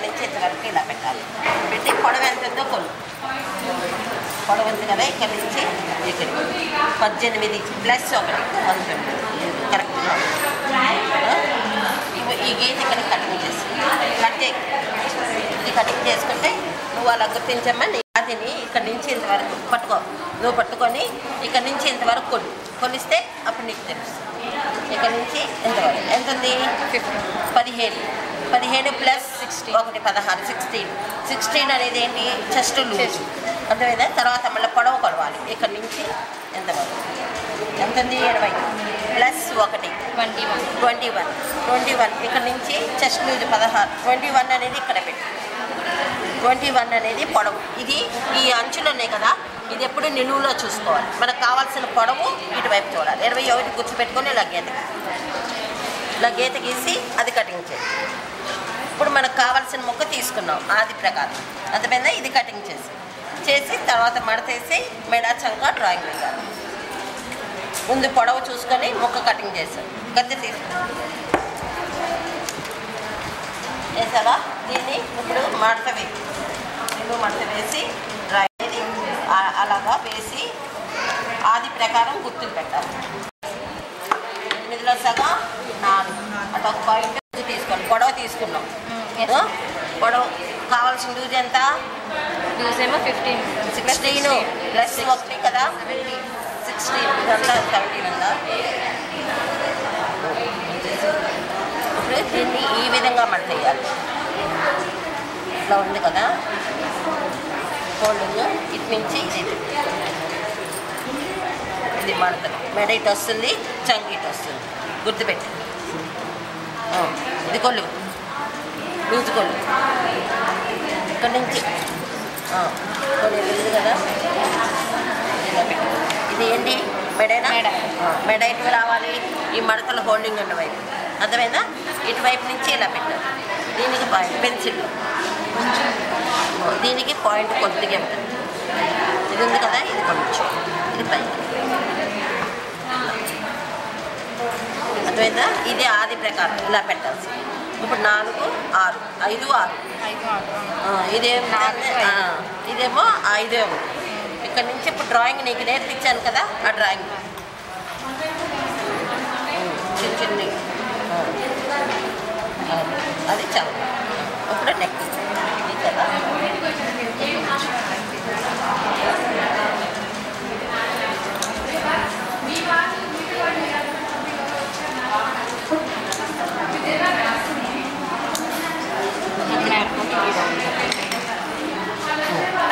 ఇక్కడి నుంచి ఇంతవరకు ఇలా పెట్టాలి. పెట్టి పొడవు ఎంత ఉందో కొలు. పొడవు ఉంది కదా, ఇక్కడి నుంచి ఇక్కడికి 18 ప్లస్ 1 19 కరెక్ట్గా. ఈ గీత ఇక్కడ కటింగ్ చేసి ఇది కటింగ్ చేసుకుంటే నువ్వు అలా గుర్తించమ్మని అదిని ఇక్కడి నుంచి ఇంతవరకు పట్టుకో. నువ్వు పట్టుకొని ఇక్కడి నుంచి ఇంతవరకు కొలిస్తే అప్పుడు నీకు తెలుస్తుంది. ఇక్కడ నుంచి ఎంతవరకు ఎంత ఉంది? 15 ప్లస్ 1 16 16 అనేది ఏంటి? చెస్ట్ లూజ్ అర్థమైందా? తర్వాత మళ్ళీ పొడవు కొలవాలి. ఇక్కడ నుంచి ఎంతవరకు ఎంత ఉంది? 20 ప్లస్ 1 21 ఇక్కడ నుంచి చెస్ట్ లూజ్ 16 21 అనేది ఇక్కడ పెట్టి 21 అనేది పొడవు. ఇది ఈ అంచులున్నాయి కదా, ఇది ఎప్పుడు నిలువులో చూసుకోవాలి. మనకు కావాల్సిన పొడవు ఇటువైపు చూడాలి. 21 గుర్తుపెట్టుకొని ఇలా గీత గీసి అది కటింగ్ చేయాలి. ఇప్పుడు మనకు కావాల్సిన ముక్క తీసుకున్నాం ఆది ప్రకారం అర్థమైందా? ఇది కటింగ్ చేసి తర్వాత మడతేసి మెడ చంక డ్రాయింగ్ వేయాలి. ముందు పొడవు చూసుకొని ముక్క కటింగ్ చేసాం. గద్దె తీసుకున్నాం వేసావా? దీన్ని ఇప్పుడు మడత వేసి డ్రాయింగ్ అలాగా వేసి ఆది ప్రకారం గుర్తులు పెట్టాలి. 8లో సగం 4 అటు ఒక పాయింట్ తీసుకోండి. పొడవు తీసుకున్నాం. పొడవు కావాల్సిన లూజ్ ఎంత? లూజ్ ఏమో 16 ప్లస్ 1 కదా 16 ఇదంతా 17 ఉందా? ఇప్పుడు దీన్ని ఈ విధంగా మడత వేయాలి. ఇట్లా ఉంది కదా ఫోల్డింగ్, ఇటు నుంచి ఇది మడత. మెడ ఇటు వస్తుంది, చంగి ఇటు వస్తుంది. గుర్తుపెట్టి ఇది కొల్లు లూజు కొల్లు ఇక్కడి నుంచి కొన్ని లూజు కదా ఇలా పెట్టి. ఇది ఏంటి? మెడైనా మెడ ఇటు రావాలి. ఈ మడతల హోల్డింగ్ ఉన్న వైపు అర్థమైందా? ఇటువైపు నుంచి ఇలా పెట్టాలి. దీనికి పాయింట్ పెన్సిల్, దీనికి పాయింట్ కొద్దిగా ఉంటుంది. ఇది ఉంది కదా, ఇది కొంచెం ఇది పైకి అర్థమైందా? ఇది ఆది ప్రకారం ఇలా పెట్టాల్సి. ఇప్పుడు 4 6 5 6 ఇదేమో 5 ఉంది. ఇక్కడ నుంచి ఇప్పుడు డ్రాయింగ్ నీకు నేర్పించాను కదా, ఆ డ్రాయింగ్ చిన్ని అది చాలా. ఇప్పుడు నెక్ ఇది కదా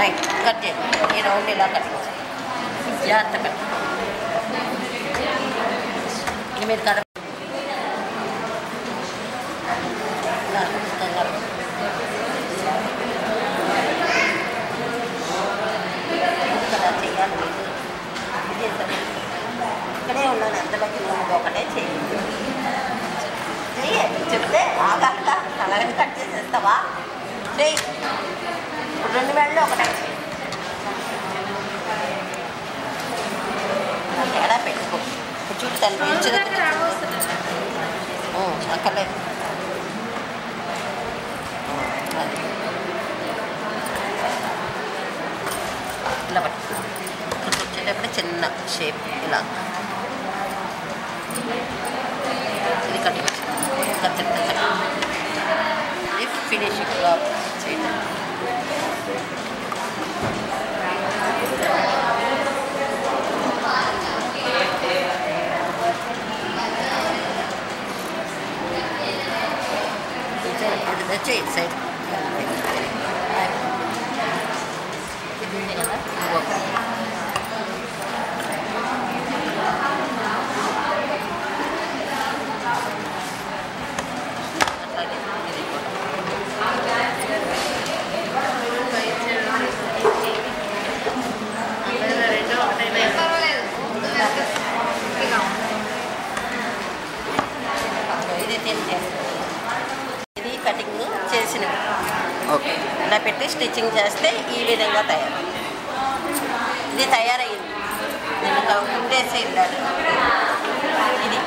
రైట్. కట్ చేయండి. ఈ రౌండ్ ఇలా కట్ జాగ్రత్త కట్. ఇది మీరు కడ చేయాలి. ఇక్కడే ఉన్నాను అంతలోకి నువ్వు ఒకటే చేయండి. చెప్తే ఆగాక అలాగే కట్ చేసేస్తావా? చెయ్యి. ఇప్పుడు 2 వేళ్ళు ఒకటే తేడా పెట్టుకో. ఇప్పుడు చూడు తల్లి అక్కర్లేదు. ఇలా పట్టు. ఇక్కడికి వచ్చేటప్పుడు చిన్న షేప్ ఇలా ఇది కటింగ్ ఇది ఫినిషింగ్గా చేయడం. వచ్చే ఇటు సైడ్ ఇది ఉంది కదా అట్లాగే ఇది కూడా ఇది ఇది కటింగ్ చేసినవి. ఓకే. ఇలా పెట్టి స్టిచ్చింగ్ చేస్తే ఈ విధంగా ఇది తయారయ్యింది. నేను ఉండేసి వెళ్ళాను ఇది